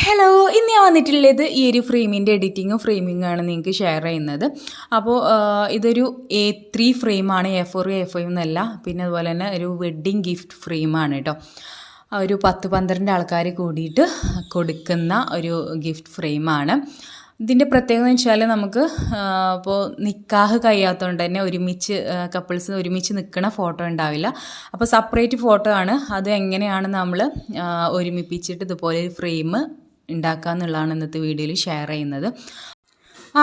Hello, ഇന്ന് ഞാൻ വന്നിട്ടുള്ളത് ഈ ഒരു ഫ്രെയിമിൻ്റെ ഫ്രെയിമിങ്ങാണ് നിങ്ങൾക്ക് ഷെയർ ചെയ്യുന്നത്. അപ്പോൾ ഇതൊരു A3 ഫ്രെയിമാണ്, A4 A5 എന്നല്ല. പിന്നെ അതുപോലെ തന്നെ ഒരു വെഡ്ഡിങ് ഗിഫ്റ്റ് ഫ്രെയിമാണ് കേട്ടോ. ഒരു 10-12 ആൾക്കാർ കൂടിയിട്ട് കൊടുക്കുന്ന ഒരു ഗിഫ്റ്റ് ഫ്രെയിമാണ്. ഇതിൻ്റെ പ്രത്യേകത എന്ന് വെച്ചാൽ നമുക്ക് ഇപ്പോൾ നിക്കാഹ് കഴിയാത്തതുകൊണ്ട് തന്നെ കപ്പിൾസ് ഒരുമിച്ച് നിൽക്കുന്ന ഫോട്ടോ ഉണ്ടാവില്ല. അപ്പോൾ സെപ്പറേറ്റ് ഫോട്ടോ ആണ്. അത് എങ്ങനെയാണ് നമ്മൾ ഒരുമിപ്പിച്ചിട്ട് ഇതുപോലെ ഒരു ഫ്രെയിം ഉണ്ടാക്കുക എന്നുള്ളതാണ് ഇന്നത്തെ വീഡിയോയിൽ ഷെയർ ചെയ്യുന്നത്.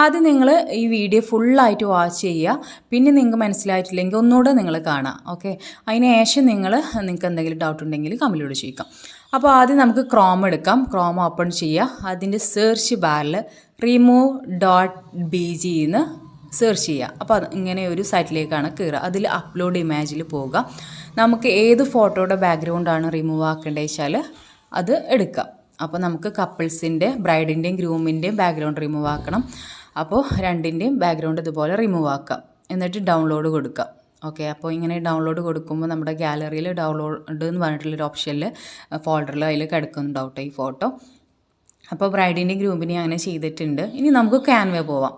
ആദ്യം നിങ്ങൾ ഈ വീഡിയോ ഫുള്ളായിട്ട് വാച്ച് ചെയ്യുക. പിന്നെ നിങ്ങൾക്ക് മനസ്സിലായിട്ടില്ലെങ്കിൽ ഒന്നുകൂടെ നിങ്ങൾ കാണാം. ഓക്കെ, അതിന് ശേഷം നിങ്ങൾക്ക് എന്തെങ്കിലും ഡൗട്ട് ഉണ്ടെങ്കിൽ കമൻറ്റിലൂടെ ചോദിക്കാം. അപ്പോൾ ആദ്യം നമുക്ക് ക്രോം എടുക്കാം. ക്രോം ഓപ്പൺ ചെയ്യുക. അതിൻ്റെ സെർച്ച് ബാറിൽ remove.bg എന്ന് സെർച്ച് ചെയ്യുക. അപ്പോൾ അത് ഇങ്ങനെ ഒരു സൈറ്റിലേക്കാണ് കയറുക. അതിൽ അപ്ലോഡ് ഇമേജിൽ പോവുക. നമുക്ക് ഏത് ഫോട്ടോയുടെ ബാക്ക്ഗ്രൗണ്ടാണ് റിമൂവ് ആക്കേണ്ടത് വെച്ചാൽ അത് എടുക്കാം. അപ്പോൾ നമുക്ക് കപ്പിൾസിൻ്റെ, ബ്രൈഡിൻ്റെയും ഗ്രൂമിൻ്റെയും ബാക്ക്ഗ്രൗണ്ട് റിമൂവ് ആക്കണം. അപ്പോൾ രണ്ടിൻ്റെയും ബാക്ക്ഗ്രൗണ്ട് ഇതുപോലെ റിമൂവ് ആക്കാം. എന്നിട്ട് ഡൗൺലോഡ് കൊടുക്കാം. ഓക്കെ, അപ്പോൾ ഇങ്ങനെ ഡൗൺലോഡ് കൊടുക്കുമ്പോൾ നമ്മുടെ ഗാലറിയിൽ ഡൗൺലോഡ് എന്ന് പറഞ്ഞിട്ടുള്ളൊരു ഓപ്ഷനിൽ ഫോൾഡറിൽ അതിൽ കിടക്കുന്നുണ്ടാവും കേട്ടോ ഈ ഫോട്ടോ. അപ്പോൾ ബ്രൈഡിൻ്റെയും ഗ്രൂമിനെയും അങ്ങനെ ചെയ്തിട്ടുണ്ട്. ഇനി നമുക്ക് ക്യാൻവ പോവാം.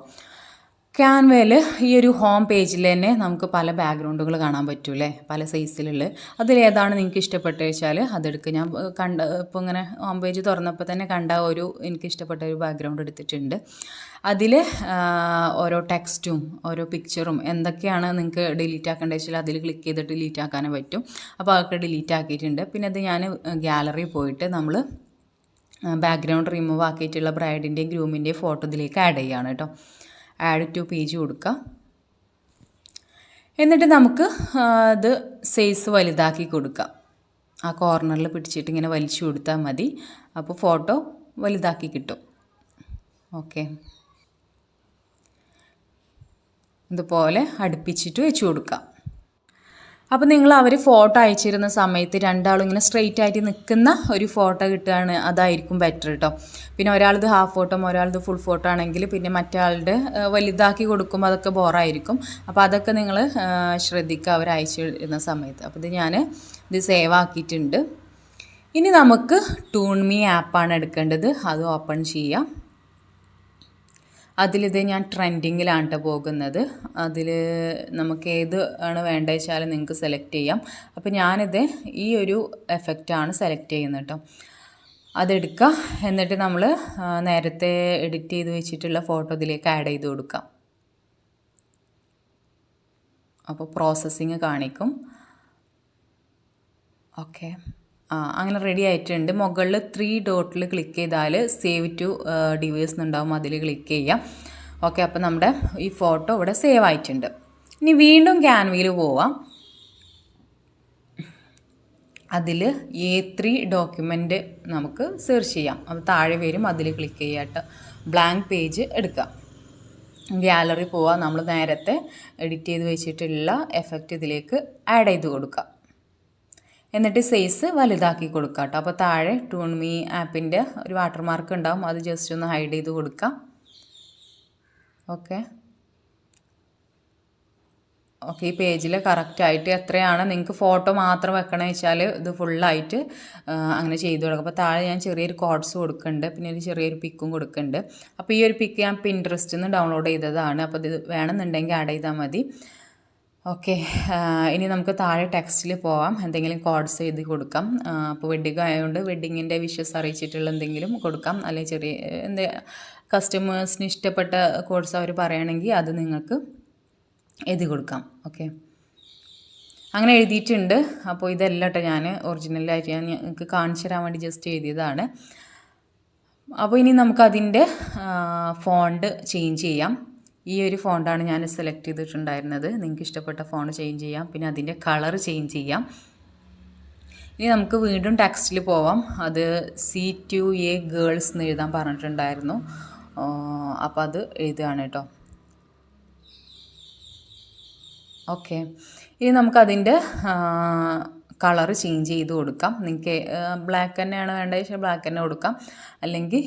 ക്യാൻവയിൽ ഈ ഒരു ഹോം പേജിൽ തന്നെ നമുക്ക് പല ബാക്ക്ഗ്രൗണ്ടുകൾ കാണാൻ പറ്റൂലേ, പല സൈസിലുള്ള. അതിലേതാണ് നിങ്ങൾക്ക് ഇഷ്ടപ്പെട്ട വെച്ചാൽ അതെടുക്കുക. ഞാൻ ഇപ്പോൾ ഇങ്ങനെ ഹോം പേജ് തുറന്നപ്പോൾ തന്നെ എനിക്ക് ഇഷ്ടപ്പെട്ട ഒരു ബാക്ക്ഗ്രൗണ്ട് എടുത്തിട്ടുണ്ട്. അതിൽ ഓരോ ടെക്സ്റ്റും ഓരോ പിക്ചറും എന്തൊക്കെയാണ് നിങ്ങൾക്ക് ഡിലീറ്റ് ആക്കേണ്ടത് വെച്ചാൽ അതിൽ ക്ലിക്ക് ചെയ്തിട്ട് ഡിലീറ്റ് ആക്കാനേ പറ്റും. അപ്പോൾ അതൊക്കെ ഡിലീറ്റ് ആക്കിയിട്ടുണ്ട്. പിന്നെ അത് ഞാൻ ഗാലറി പോയിട്ട് നമ്മൾ ബാക്ക്ഗ്രൗണ്ട് റിമൂവ് ആക്കിയിട്ടുള്ള ബ്രൈഡിൻ്റെയും ഗ്രൂമിൻ്റെയും ഫോട്ടോ ഇതിലേക്ക് ആഡ് ചെയ്യുകയാണ് കേട്ടോ. ആഡ് ടു പേജ് കൊടുക്കുക. എന്നിട്ട് നമുക്ക് അത് സൈസ് വലുതാക്കി കൊടുക്കാം. ആ കോർണറിൽ പിടിച്ചിട്ട് ഇങ്ങനെ വലിച്ചു കൊടുത്താൽ മതി. അപ്പോൾ ഫോട്ടോ വലുതാക്കി കിട്ടും. ഓക്കെ, ഇതുപോലെ അടുപ്പിച്ചിട്ട് വെച്ച് കൊടുക്കാം. അപ്പോൾ നിങ്ങൾ അവർ ഫോട്ടോ അയച്ചിരുന്ന സമയത്ത് രണ്ടാളും ഇങ്ങനെ സ്ട്രെയിറ്റ് ആയിട്ട് നിൽക്കുന്ന ഒരു ഫോട്ടോ കിട്ടുകയാണ്, അതായിരിക്കും ബെറ്റർ കേട്ടോ. പിന്നെ ഒരാളത് ഹാഫ് ഫോട്ടോ, ഒരാളത് ഫുൾ ഫോട്ടോ ആണെങ്കിൽ പിന്നെ മറ്റാളുടെ വലുതാക്കി കൊടുക്കുമ്പോൾ അതൊക്കെ ബോറായിരിക്കും. അപ്പോൾ അതൊക്കെ നിങ്ങൾ ശ്രദ്ധിക്കുക അവർ അയച്ചിരുന്ന സമയത്ത്. അപ്പോൾ ഇത് സേവ് ആക്കിയിട്ടുണ്ട്. ഇനി നമുക്ക് ടൂൺമി ആപ്പാണ് എടുക്കേണ്ടത്. അത് ഓപ്പൺ ചെയ്യാം. അതിലിത് ഞാൻ ട്രെൻഡിങ്ങിലാണ് കേട്ടോ പോകുന്നത്. അതിൽ നമുക്ക് ഏത് ആണ് വേണ്ടത് വെച്ചാൽ നിങ്ങൾക്ക് സെലക്ട് ചെയ്യാം. അപ്പോൾ ഞാനിത് ഈ ഒരു എഫക്റ്റാണ് സെലക്ട് ചെയ്യുന്നത് കേട്ടോ. അതെടുക്കുക. എന്നിട്ട് നമ്മൾ നേരത്തെ എഡിറ്റ് ചെയ്ത് വെച്ചിട്ടുള്ള ഫോട്ടോ ഇതിലേക്ക് ആഡ് ചെയ്ത് കൊടുക്കാം. അപ്പോൾ പ്രോസസ്സിങ് കാണിക്കും. ഓക്കെ, അങ്ങനെ റെഡി ആയിട്ടുണ്ട്. മുകളിൽ 3 ഡോട്ടിൽ ക്ലിക്ക് ചെയ്താൽ സേവ് ടു ഡിവൈസ് എന്നുണ്ടാവും, അതിൽ ക്ലിക്ക് ചെയ്യാം. ഓക്കെ, അപ്പോൾ നമ്മുടെ ഈ ഫോട്ടോ ഇവിടെ സേവ് ആയിട്ടുണ്ട്. ഇനി വീണ്ടും ക്യാൻവയിൽ പോവാം. അതിൽ A3 ഡോക്യുമെൻ്റ് നമുക്ക് സെർച്ച് ചെയ്യാം. അപ്പോൾ താഴെ വരും, അതിൽ ക്ലിക്ക് ചെയ്യാട്ടോ. ബ്ലാങ്ക് പേജ് എടുക്കാം. ഗാലറി പോവാം. നമ്മൾ നേരത്തെ എഡിറ്റ് ചെയ്ത് വെച്ചിട്ടുള്ള എഫക്റ്റ് ഇതിലേക്ക് ആഡ് ചെയ്ത് കൊടുക്കാം. എന്നിട്ട് സൈസ് വലുതാക്കി കൊടുക്കുക കേട്ടോ. അപ്പോൾ താഴെ ടൂൺമി ആപ്പിൻ്റെ ഒരു വാട്ടർമാർക്ക് ഉണ്ടാവും, അത് ജസ്റ്റ് ഒന്ന് ഹൈഡ് ചെയ്ത് കൊടുക്കാം. ഓക്കെ, ഈ പേജിൽ കറക്റ്റായിട്ട് എത്രയാണ് നിങ്ങൾക്ക് ഫോട്ടോ മാത്രം വെക്കണമെന്ന് വെച്ചാൽ ഇത് ഫുള്ളായിട്ട് അങ്ങനെ ചെയ്ത് കൊടുക്കും. അപ്പോൾ താഴെ ഞാൻ ചെറിയൊരു കോഡ്സ് കൊടുക്കുന്നുണ്ട്, പിന്നെ ഒരു ചെറിയൊരു പിക്കും കൊടുക്കുന്നുണ്ട്. അപ്പോൾ ഈ ഒരു പിക്ക് ഞാൻ പിൻട്രസ്റ്റിൽ നിന്ന് ഡൗൺലോഡ് ചെയ്തതാണ്. അപ്പോൾ ഇത് വേണമെന്നുണ്ടെങ്കിൽ ആഡ് ചെയ്താൽ മതി. ഓക്കെ, ഇനി നമുക്ക് താഴെ ടെക്സ്റ്റിൽ പോവാം. എന്തെങ്കിലും കോഡ്സ് എഴുതി കൊടുക്കാം. അപ്പോൾ വെഡ്ഡിങ് ആയതുകൊണ്ട് വെഡ്ഡിങ്ങിൻ്റെ വിഷസ് അറിയിച്ചിട്ടുള്ള എന്തെങ്കിലും കൊടുക്കാം. അല്ലെങ്കിൽ ചെറിയ കസ്റ്റമേഴ്സിന് ഇഷ്ടപ്പെട്ട കോഡ്സ് അവർ പറയുകയാണെങ്കിൽ അത് നിങ്ങൾക്ക് എഴുതി കൊടുക്കാം. ഓക്കെ, അങ്ങനെ എഴുതിയിട്ടുണ്ട്. അപ്പോൾ ഇതെല്ലാം കേട്ടോ ഞാൻ ഒറിജിനലായിട്ട് നിങ്ങൾക്ക് കാണിച്ചു തരാൻ വേണ്ടി ജസ്റ്റ് എഴുതിയതാണ്. അപ്പോൾ ഇനി നമുക്കതിൻ്റെ ഫോണ്ട് ചേഞ്ച് ചെയ്യാം. ഈ ഒരു ഫോണ്ടാണ് ഞാൻ സെലക്ട് ചെയ്തിട്ടുണ്ടായിരുന്നത്. നിങ്ങൾക്ക് ഇഷ്ടപ്പെട്ട ഫോണ്ട് ചേഞ്ച് ചെയ്യാം. പിന്നെ അതിൻ്റെ കളർ ചേഞ്ച് ചെയ്യാം. ഇനി നമുക്ക് വീണ്ടും ടെക്സ്റ്റിൽ പോവാം. അത് C2A ഗേൾസ് എന്ന് എഴുതാൻ പറഞ്ഞിട്ടുണ്ടായിരുന്നു. അപ്പോൾ അത് എഴുതുകയാണ് കേട്ടോ. ഓക്കെ, ഇനി നമുക്കതിൻ്റെ കളർ ചേഞ്ച് ചെയ്ത് കൊടുക്കാം. നിങ്ങൾക്ക് ബ്ലാക്ക് തന്നെയാണ് വേണ്ടത് വെച്ചാൽ ബ്ലാക്ക് തന്നെ കൊടുക്കാം. അല്ലെങ്കിൽ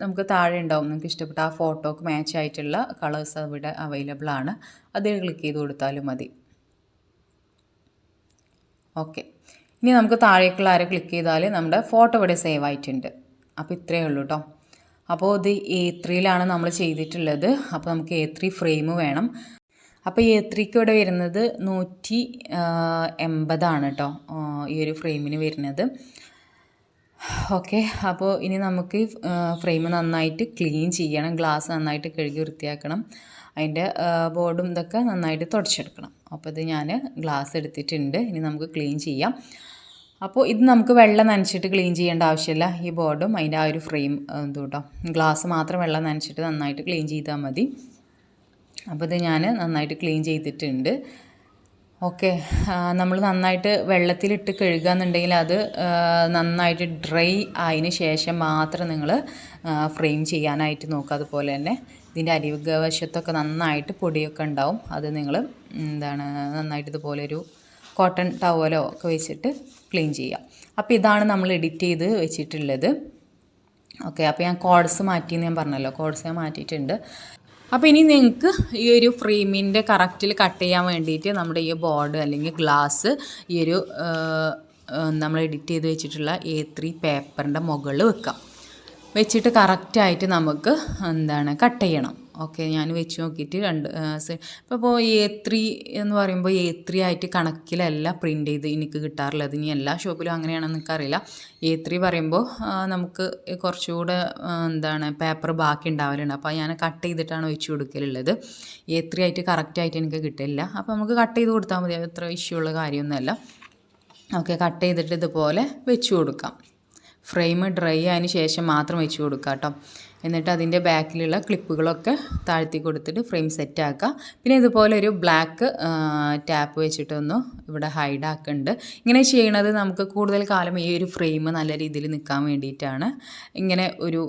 നമുക്ക് താഴെ ഉണ്ടാവും നിങ്ങൾക്ക് ഇഷ്ടപ്പെട്ട ആ ഫോട്ടോക്ക് മാച്ച് ആയിട്ടുള്ള കളേഴ്സ് അവിടെ അവൈലബിൾ ആണ്. അതിൽ ക്ലിക്ക് ചെയ്ത് കൊടുത്താലും മതി. ഓക്കെ, ഇനി നമുക്ക് താഴേക്കുള്ള ക്ലിക്ക് ചെയ്താൽ നമ്മുടെ ഫോട്ടോ ഇവിടെ സേവ് ആയിട്ടുണ്ട്. അപ്പോൾ ഇത്രയേ ഉള്ളൂ കേട്ടോ. അപ്പോൾ ഇത് A3യിലാണ് നമ്മൾ ചെയ്തിട്ടുള്ളത്. അപ്പോൾ നമുക്ക് A3 ഫ്രെയിം വേണം. അപ്പോൾ A3ക്ക് ഇവിടെ വരുന്നത് 180 കേട്ടോ ഈ ഒരു ഫ്രെയിമിന് വരുന്നത്. ഓക്കെ, അപ്പോൾ ഇനി നമുക്ക് ഫ്രെയിം നന്നായിട്ട് ക്ലീൻ ചെയ്യണം. ഗ്ലാസ് നന്നായിട്ട് കഴുകി വൃത്തിയാക്കണം. അതിൻ്റെ ബോർഡും ഇതൊക്കെ നന്നായിട്ട് തുടച്ചെടുക്കണം. അപ്പോൾ ഇത് ഞാൻ ഗ്ലാസ് എടുത്തിട്ടുണ്ട്. ഇനി നമുക്ക് ക്ലീൻ ചെയ്യാം. അപ്പോൾ ഇത് നമുക്ക് വെള്ളം നനച്ചിട്ട് ക്ലീൻ ചെയ്യേണ്ട ആവശ്യമില്ല. ഈ ബോർഡും അതിൻ്റെ ആ ഒരു ഫ്രെയിം കേട്ടോ, ഗ്ലാസ് മാത്രം വെള്ളം നനച്ചിട്ട് നന്നായിട്ട് ക്ലീൻ ചെയ്താൽ മതി. അപ്പോൾ ഇത് ഞാൻ നന്നായിട്ട് ക്ലീൻ ചെയ്തിട്ടുണ്ട്. ഓക്കെ, നമ്മൾ നന്നായിട്ട് വെള്ളത്തിലിട്ട് കഴുകുകയെന്നുണ്ടെങ്കിൽ അത് നന്നായിട്ട് ഡ്രൈ ആയതിന് ശേഷം മാത്രം നിങ്ങൾ ഫ്രെയിം ചെയ്യാനായിട്ട് നോക്കുക. അതുപോലെ തന്നെ ഇതിൻ്റെ അരിവശത്തൊക്കെ നന്നായിട്ട് പൊടിയൊക്കെ ഉണ്ടാവും. അത് നിങ്ങൾ നന്നായിട്ട് ഇതുപോലെ ഒരു കോട്ടൺ ടവലോ ഒക്കെ വെച്ചിട്ട് ക്ലീൻ ചെയ്യാം. അപ്പോൾ ഇതാണ് നമ്മൾ എഡിറ്റ് ചെയ്ത് വെച്ചിട്ടുള്ളത്. ഓക്കെ, അപ്പോൾ ഞാൻ കോഡ്സ് മാറ്റിയെന്ന് ഞാൻ പറഞ്ഞല്ലോ, കോഡ്സ് ഞാൻ മാറ്റിയിട്ടുണ്ട്. അപ്പോൾ ഇനി നിങ്ങൾക്ക് ഈ ഒരു ഫ്രെയിമിൻ്റെ കറക്റ്റിൽ കട്ട് ചെയ്യാൻ വേണ്ടിയിട്ട് നമ്മുടെ ഈ ബോർഡ് അല്ലെങ്കിൽ ഗ്ലാസ് ഈ ഒരു നമ്മൾ എഡിറ്റ് ചെയ്ത് വെച്ചിട്ടുള്ള A3 പേപ്പറിൻ്റെ മുകളിൽ വെക്കാം. വെച്ചിട്ട് കറക്റ്റായിട്ട് നമുക്ക് കട്ട് ചെയ്യണം. ഓക്കെ, ഞാൻ വെച്ച് നോക്കിയിട്ട് ഇപ്പോൾ A3 എന്ന് പറയുമ്പോൾ A3 ആയിട്ട് കണക്കിലല്ല പ്രിൻ്റ് ചെയ്ത് എനിക്ക് കിട്ടാറുള്ളത്. ഇനി എല്ലാ ഷോപ്പിലും അങ്ങനെയാണെന്ന് എനിക്കറിയില്ല. A3 പറയുമ്പോൾ നമുക്ക് കുറച്ചുകൂടെ പേപ്പർ ബാക്കി ഉണ്ടാവലുണ്ട്. അപ്പോൾ ഞാൻ കട്ട് ചെയ്തിട്ടാണ് വെച്ച് കൊടുക്കലുള്ളത്. A3 ആയിട്ട് കറക്റ്റായിട്ട് എനിക്ക് കിട്ടില്ല. അപ്പോൾ നമുക്ക് കട്ട് ചെയ്ത് കൊടുത്താൽ മതി, അത്ര ഇഷ്യൂ ഉള്ള കാര്യമൊന്നുമല്ല. ഓക്കെ, കട്ട് ചെയ്തിട്ട് ഇതുപോലെ വെച്ച് കൊടുക്കാം. ഫ്രെയിം ഡ്രൈ ആയതിന് ശേഷം മാത്രം വെച്ച് കൊടുക്കുക കേട്ടോ. എന്നിട്ട് അതിൻ്റെ ബാക്കിലുള്ള ക്ലിപ്പുകളൊക്കെ താഴ്ത്തി കൊടുത്തിട്ട് ഫ്രെയിം സെറ്റാക്കുക. പിന്നെ ഇതുപോലെ ഒരു ബ്ലാക്ക് ടാപ്പ് വെച്ചിട്ടൊന്ന് ഇവിടെ ഹൈഡ് ആക്കുന്നുണ്ട്. ഇങ്ങനെ ചെയ്യണത് നമുക്ക് കൂടുതൽ കാലം ഈ ഒരു ഫ്രെയിം നല്ല രീതിയിൽ നിൽക്കാൻ വേണ്ടിയിട്ടാണ് ഇങ്ങനെ ഒരു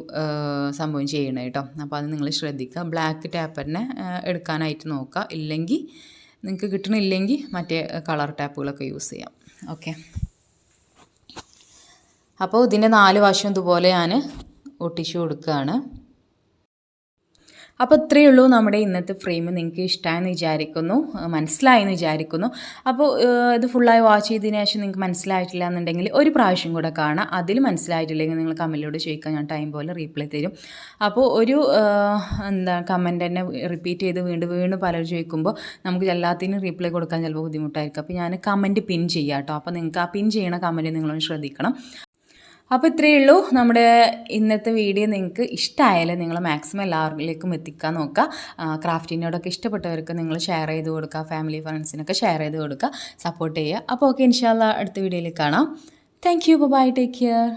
സംഭവം ചെയ്യണത് കേട്ടോ. അപ്പോൾ അത് നിങ്ങൾ ശ്രദ്ധിക്കുക. ബ്ലാക്ക് ടാപ്പ് തന്നെ എടുക്കാനായിട്ട് നോക്കുക. ഇല്ലെങ്കിൽ നിങ്ങൾക്ക് കിട്ടണില്ലെങ്കിൽ മറ്റേ കളർ ടാപ്പുകളൊക്കെ യൂസ് ചെയ്യാം. ഓക്കെ, അപ്പോൾ ഇതിൻ്റെ 4 വശം ഇതുപോലെ ഞാൻ ഒട്ടിച്ചു കൊടുക്കുകയാണ്. അപ്പോൾ ഇത്രയേ ഉള്ളൂ നമ്മുടെ ഇന്നത്തെ ഫ്രെയിം. നിങ്ങൾക്ക് ഇഷ്ടമായെന്ന് വിചാരിക്കുന്നു, മനസ്സിലായെന്ന് വിചാരിക്കുന്നു. അപ്പോൾ ഇത് ഫുള്ളായി വാച്ച് ചെയ്തതിന് ശേഷം നിങ്ങൾക്ക് മനസ്സിലായിട്ടില്ല എന്നുണ്ടെങ്കിൽ ഒരു പ്രാവശ്യം കൂടെ കാണാം. അതിൽ മനസ്സിലായിട്ടില്ലെങ്കിൽ നിങ്ങൾ കമൻറ്റിലൂടെ ചോദിക്കാൻ ഞാൻ ടൈം പോലെ റീപ്ലൈ തരും. അപ്പോൾ ഒരു കമൻറ്റ് തന്നെ റിപ്പീറ്റ് ചെയ്ത് വീണ്ടും പലരും ചോദിക്കുമ്പോൾ നമുക്ക് എല്ലാത്തിനും റീപ്ലൈ കൊടുക്കാൻ ചിലപ്പോൾ ബുദ്ധിമുട്ടായിരിക്കും. അപ്പോൾ ഞാൻ കമൻറ്റ് പിൻ ചെയ്യാം കേട്ടോ. അപ്പോൾ നിങ്ങൾക്ക് ആ പിൻ ചെയ്യണ കമൻറ്റ് നിങ്ങളൊന്ന് ശ്രദ്ധിക്കണം. അപ്പോൾ ഇത്രയേ ഉള്ളൂ നമ്മുടെ ഇന്നത്തെ വീഡിയോ. നിങ്ങൾക്ക് ഇഷ്ടമായാലും നിങ്ങൾ മാക്സിമം എല്ലാവരിലേക്കും എത്തിക്കാൻ നോക്കുക. ക്രാഫ്റ്റിനോടൊക്കെ ഇഷ്ടപ്പെട്ടവർക്ക് നിങ്ങൾ ഷെയർ ചെയ്ത് കൊടുക്കുക, ഫാമിലി ഫ്രണ്ട്സിനൊക്കെ ഷെയർ ചെയ്ത് കൊടുക്കുക, സപ്പോർട്ട് ചെയ്യുക. അപ്പോൾ ഓക്കെ, ഇൻഷാല്ലാ അടുത്ത വീഡിയോയിൽ കാണാം. Thank you, bye, take care.